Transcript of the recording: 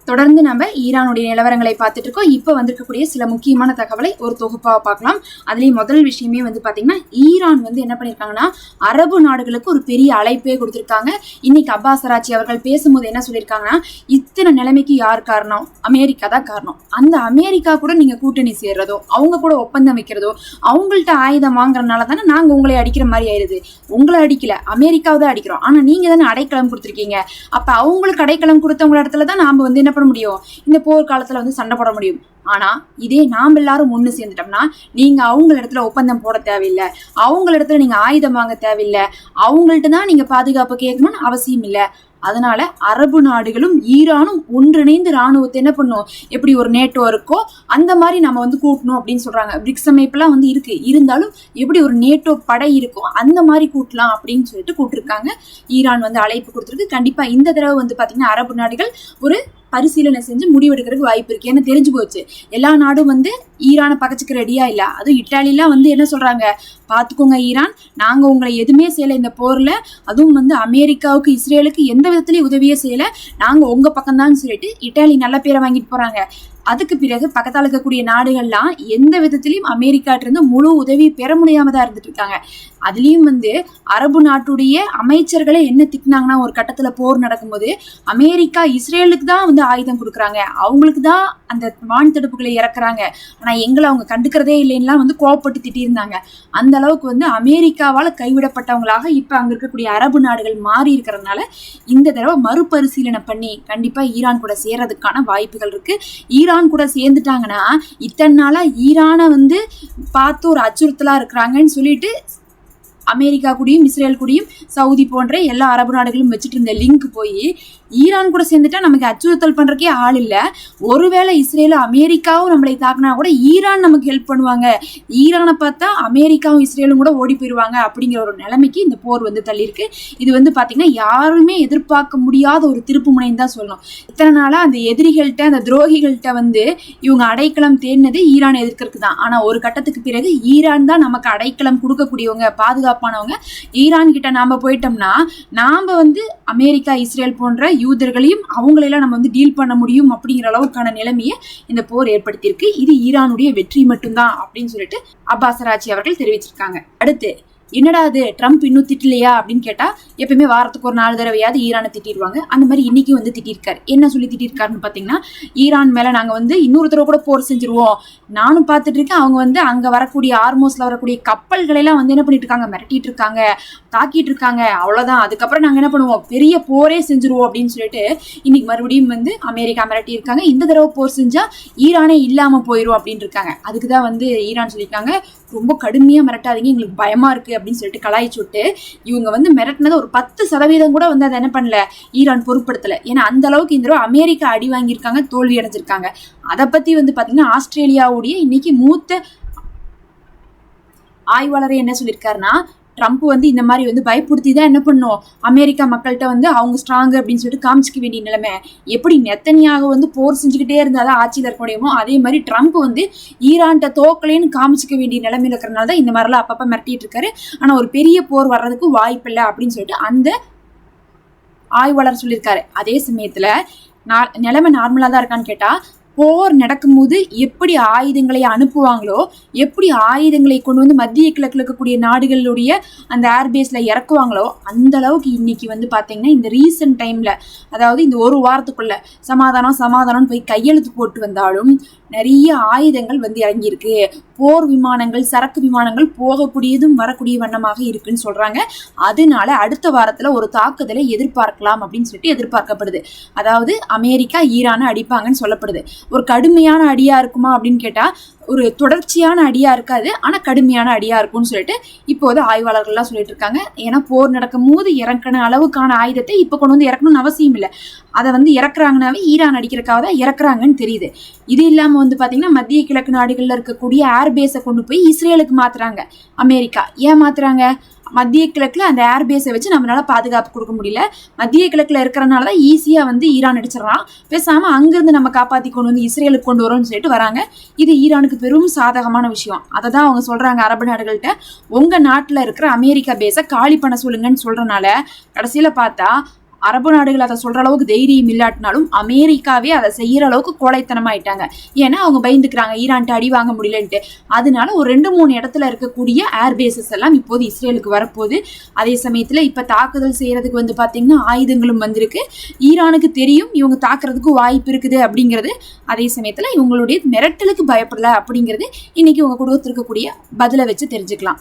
தொடர்ந்து நம்ம ஈரானுடைய நிலவரங்களை பார்த்துட்டு இருக்கோம். இப்போ வந்திருக்கக்கூடிய சில முக்கியமான தகவலை ஒரு தொகுப்பாக பார்க்கலாம். அதுலேயும் முதல் விஷயமே பார்த்தீங்கன்னா, ஈரான் என்ன பண்ணியிருக்காங்கன்னா, அரபு நாடுகளுக்கு ஒரு பெரிய அழைப்பே கொடுத்துருக்காங்க. இன்னைக்கு அப்பாஸ் அராக்சி அவர்கள் பேசும்போது என்ன சொல்லியிருக்காங்கன்னா, இத்தனை நிலைமைக்கு யார் காரணம்? அமெரிக்கா தான் காரணம். அந்த அமெரிக்கா கூட நீங்கள் கூட்டணி சேர்றதோ, அவங்க கூட ஒப்பந்தம் வைக்கிறதோ, அவங்கள்ட்ட ஆயுதம் வாங்குறதுனால தானே நாங்கள் உங்களை அடிக்கிற மாதிரி ஆயிடுது. உங்களை அடிக்கல, அமெரிக்காவை தான் அடிக்கிறோம். ஆனால் நீங்கள் தானே அடைக்கலம் கொடுத்துருக்கீங்க. அப்போ அவங்களுக்கு அடைக்கலம் கொடுத்தவங்கள இடத்துல தான் நாம் என்ன பண்ண முடியும்? இந்த போர்க்காலத்துல சண்டை போட முடியும். ஆனா இதே நாம் எல்லாரும் ஒண்ணு சேர்ந்துட்டோம்னா, நீங்க அவங்கள இடத்துல ஒப்பந்தம் போட தேவையில்லை, அவங்கள இடத்துல நீங்க ஆயுதம் வாங்க தேவையில்லை, அவங்கள்ட்ட தான் நீங்க பாதுகாப்பு கேட்கணும்னு அவசியம் இல்லை. அதனால அரபு நாடுகளும் ஈரானும் ஒன்றிணைந்து ராணுவத்தை என்ன பண்ணும், எப்படி ஒரு நேட்டோ இருக்கோ அந்த மாதிரி நம்ம கூட்டணும் அப்படின்னு சொல்றாங்க. பிரிக்ஸ் அமைப்பெல்லாம் இருக்கு, இருந்தாலும் எப்படி ஒரு நேட்டோ படை இருக்கோ அந்த மாதிரி கூட்டலாம் அப்படின்னு சொல்லிட்டு கூட்டிருக்காங்க. ஈரான் அழைப்பு கொடுத்துருக்கு. கண்டிப்பா இந்த தடவை பாத்தீங்கன்னா அரபு நாடுகள் ஒரு பரிசீலனை செஞ்சு முடிவெடுக்கிறதுக்கு வாய்ப்பு இருக்கு. ஏன்னா தெரிஞ்சு போச்சு, எல்லா நாடும் ஈரானை பகச்சுக்க ரெடியா இல்ல. அதுவும் இட்டாலிலாம் என்ன சொல்றாங்க, பாத்துக்கோங்க ஈரான், நாங்க உங்களை எதுவுமே செய்யல இந்த போர்ல, அதுவும் அமெரிக்காவுக்கு இஸ்ரேலுக்கு எந்த விதத்திலயும் உதவியே செய்யல, நாங்க உங்க பக்கம் தான் சொல்லிட்டு இட்டாலி நல்ல பேரை வாங்கிட்டு போறாங்க. அதுக்கு பிறகு பக்கத்தால் இருக்கக்கூடிய நாடுகள்லாம் எந்த விதத்திலையும் அமெரிக்காட்ட இருந்து முழு உதவி பெற முடியாம தான் இருந்துட்டு இருக்காங்க. அதுலயும் அரபு நாட்டுடைய அமைச்சர்களே என்ன திட்டினாங்கன்னா, ஒரு கட்டத்துல போர் நடக்கும்போது அமெரிக்கா இஸ்ரேலுக்கு தான் ஆயுதம் கொடுக்குறாங்க, அவங்களுக்கு தான் அந்த வான் தடுப்புகளை இறக்குறாங்க, ஆனா எங்களை அவங்க கண்டுக்கிறதே இல்லைன்னா கோவப்பட்டு திட்டியிருந்தாங்க. அந்த அளவுக்கு அமெரிக்காவால் கைவிடப்பட்டவங்களாக இப்ப அங்க இருக்கக்கூடிய அரபு நாடுகள் மாறி இருக்கிறதுனால இந்த தடவை மறுபரிசீலனை பண்ணி கண்டிப்பா ஈரான் கூட சேர்றதுக்கான வாய்ப்புகள் இருக்கு. ஈரான் கூட சேர்ந்துட்டாங்கன்னா, இத்தனை நாளா ஈரானை பார்த்து ஒரு அச்சுறுத்தலா இருக்கிறாங்கன்னு சொல்லிட்டு அமெரிக்கா கூடயும் இஸ்ரேல் கூடயும் சவுதி போன்ற எல்லா அரபு நாடுகளும் வச்சுட்டு இருந்த லிங்க் போய் ஈரான் கூட சேர்ந்துட்டா நமக்கு அச்சுறுத்தல் பண்றதுக்கே ஆள் இல்லை. ஒருவேளை இஸ்ரேலும் அமெரிக்காவும் நம்மளை தாக்குனா கூட ஈரான் நமக்கு ஹெல்ப் பண்ணுவாங்க, ஈரானை பார்த்தா அமெரிக்காவும் இஸ்ரேலும் கூட ஓடி போயிடுவாங்க அப்படிங்கிற ஒரு நிலைமைக்கு இந்த போர் தள்ளியிருக்கு. இது பாத்தீங்கன்னா யாருமே எதிர்பார்க்க முடியாத ஒரு திருப்பு முனைன்னு தான் சொல்லணும். இத்தனை நாளா அந்த எதிரிகள்கிட்ட அந்த துரோகிகள்கிட்ட இவங்க அடைக்கலம் தேடினது ஈரான் எதிர்க்கிறதுக்கு தான். ஆனா ஒரு கட்டத்துக்கு பிறகு ஈரான் தான் நமக்கு அடைக்கலம் கொடுக்கக்கூடியவங்க, பாதுகாப்பானவங்க. ஈரான் கிட்ட நாம போயிட்டோம்னா நாம அமெரிக்கா இஸ்ரேல் போன்ற யூதர்களையும் அவங்களெல்லாம் நம்ம டீல் பண்ண முடியும் அப்படிங்கிற அளவுக்கான நிலைமையை இந்த போர் ஏற்படுத்தியிருக்கு. இது ஈரானுடைய வெற்றி மட்டும்தான் அப்படின்னு சொல்லிட்டு அப்பாஸ் அராக்சி அவர்கள் தெரிவிச்சிருக்காங்க. அடுத்து என்னடா அது, ட்ரம்ப் இன்னும் திட்டலையா அப்படின்னு கேட்டா, எப்பயுமே வாரத்துக்கு ஒரு 4 தடவையாவது ஈரானை திட்டிடுவாங்க. அந்த மாதிரி இன்னைக்கு திட்டிருக்காரு. என்ன சொல்லி திட்டிருக்காருன்னு பாத்தீங்கன்னா, ஈரான் மேல நாங்க இன்னொரு தடவை கூட போர் செஞ்சிருவோம், நானும் பார்த்துட்டு இருக்கேன், அவங்க அங்க வரக்கூடிய ஆர்மோஸ்ல வரக்கூடிய கப்பல்களை எல்லாம் என்ன பண்ணிட்டு இருக்காங்க, மிரட்டிட்டு இருக்காங்க, தாக்கிட்டு இருக்காங்க, அவ்வளவுதான், அதுக்கப்புறம் நாங்க என்ன பண்ணுவோம், பெரிய போரே செஞ்சிருவோம் அப்படின்னு சொல்லிட்டு இன்னைக்கு மறுபடியும் அமெரிக்கா மிரட்டி இருக்காங்க. இந்த தடவை போர் செஞ்சா ஈரானே இல்லாம போயிரும் அப்படின்னு இருக்காங்க. அதுக்குதான் ஈரான் சொல்லியிருக்காங்க, ரொம்ப கடுமையா மிரட்டாதீங்க, எங்களுக்கு பயமா இருக்கு அப்படின்னு சொல்லிட்டு கலாய்ச்சி விட்டு இவங்க மிரட்டினது ஒரு 10% கூட அதை என்ன பண்ணல, ஈரான் பொருட்படுத்தல. ஏன்னா அந்த அளவுக்கு இந்த தடவை அமெரிக்கா அடி வாங்கியிருக்காங்க, தோல்வி அடைஞ்சிருக்காங்க. அதை பத்தி பாத்தீங்கன்னா ஆஸ்திரேலியாவுடைய இன்னைக்கு மூத்த ஆய்வாளரே என்ன சொல்லியிருக்காருன்னா, ட்ரம்ப் இந்த மாதிரி பயப்படுத்தி தான் என்ன பண்ணும், அமெரிக்கா மக்கள்கிட்ட அவங்க ஸ்ட்ராங் அப்படின்னு சொல்லிட்டு காமிச்சிக்க வேண்டிய நிலைமை. எப்படி நெத்தனியாக போர் செஞ்சுக்கிட்டே இருந்தாதான் ஆட்சியில் இருக்க முடியுமோ, அதே மாதிரி ட்ரம்ப் ஈரான்கிட்ட தோக்கலைன்னு காமிச்சிக்க வேண்டிய நிலைமையில இருக்கிறனால தான் இந்த மாதிரிலாம் அப்பப்போ மிரட்டிட்டு இருக்காரு. ஆனால் ஒரு பெரிய போர் வர்றதுக்கு வாய்ப்பு இல்லை அப்படின்னு சொல்லிட்டு அந்த ஆய்வாளர் சொல்லியிருக்காரு. அதே சமயத்தில் நிலைமை நார்மலாக தான் இருக்கான்னு கேட்டால், போர் நடக்கும்போது எப்படி ஆயுதங்களை அனுப்புவாங்களோ, எப்படி ஆயுதங்களை கொண்டு மத்திய கிழக்கில் இருக்கக்கூடிய நாடுகளுடைய அந்த ஏர்பேஸ்ல இறக்குவாங்களோ, அந்த அளவுக்கு இன்னைக்கு பாத்தீங்கன்னா இந்த ரீசன்ட் டைம்ல, அதாவது இந்த ஒரு வாரத்துக்குள்ள சமாதானம் போய் கையெழுத்து போட்டு வந்தாலும் நிறைய ஆயுதங்கள் இறங்கியிருக்கு. போர் விமானங்கள், சரக்கு விமானங்கள் போகக்கூடியதும் வரக்கூடிய வண்ணமாக இருக்குன்னு சொல்றாங்க. அதனால அடுத்த வாரத்துல ஒரு தாக்குதலை எதிர்பார்க்கலாம் அப்படின்னு சொல்லிட்டு எதிர்பார்க்கப்படுது. அதாவது அமெரிக்கா ஈரானை அடிப்பாங்கன்னு சொல்லப்படுது. ஒரு கடுமையான அடியா இருக்குமா அப்படின்னு கேட்டா, ஒரு தொடர்ச்சியான அடியா இருக்காது, ஆனா கடுமையான அடியா இருக்கும்னு சொல்லிட்டு இப்போது ஆய்வாளர்கள்லாம் சொல்லிட்டு இருக்காங்க. ஏன்னா போர் நடக்கும் போது இறக்கின அளவுக்கான ஆயுதத்தை இப்ப கொண்டு இறக்கணும்னு அவசியம் இல்லை. அதை இறக்குறாங்கனாவே ஈரான் அடிக்கிறதுக்காக தான் இறக்குறாங்கன்னு தெரியுது. இது இல்லாம பாத்தீங்கன்னா மத்திய கிழக்கு நாடுகள்ல இருக்கக்கூடிய ஏர்பேஸை கொண்டு போய் இஸ்ரேலுக்கு மாத்துறாங்க அமெரிக்கா. ஏன் மாத்துறாங்க, மத்திய கிழக்குல அந்த ஏர்பேஸை வச்சு நம்மளால பாதுகாப்பு கொடுக்க முடியல, மத்திய கிழக்குல இருக்கிறனாலதான் ஈஸியா ஈரான் அடிச்சிடலாம், பேசாம அங்கிருந்து நம்ம காப்பாத்தி கொண்டு இஸ்ரேலுக்கு கொண்டு வரோம்னு சொல்லிட்டு வராங்க. இது ஈரானுக்கு பெரும் சாதகமான விஷயம். அதை தான் அவங்க சொல்றாங்க அரபு நாடுகள்கிட்ட, உங்க நாட்டுல இருக்கிற அமெரிக்கா பேஸை காலி பண்ண சொல்லுங்கன்னு சொல்றனால கடைசியில பார்த்தா அரபு நாடுகள் அதை சொல்ற அளவுக்கு தைரியம் இல்லாட்டினாலும் அமெரிக்காவே அதை செய்யற அளவுக்கு கோழைத்தனமாயிட்டாங்க. ஏன்னா அவங்க பயந்துக்கிறாங்க ஈரான்ட்டு அடி வாங்க முடியலன்ட்டு. அதனால ஒரு 2-3 இடத்துல இருக்கக்கூடிய ஏர்பேசஸ் எல்லாம் இப்போது இஸ்ரேலுக்கு வரப்போகுது. அதே சமயத்துல இப்ப தாக்குதல் செய்யறதுக்கு வந்து பாத்தீங்கன்னா ஆயுதங்களும் வந்திருக்கு. ஈரானுக்கு தெரியும் இவங்க தாக்குறதுக்கு வாய்ப்பு இருக்குது அப்படிங்கிறது. அதே சமயத்துல இவங்களுடைய மிரட்டலுக்கு பயப்படல அப்படிங்கிறது இன்னைக்கு இவங்க கொடுத்திருக்கக்கூடிய பதிலை வச்சு தெரிஞ்சுக்கலாம்.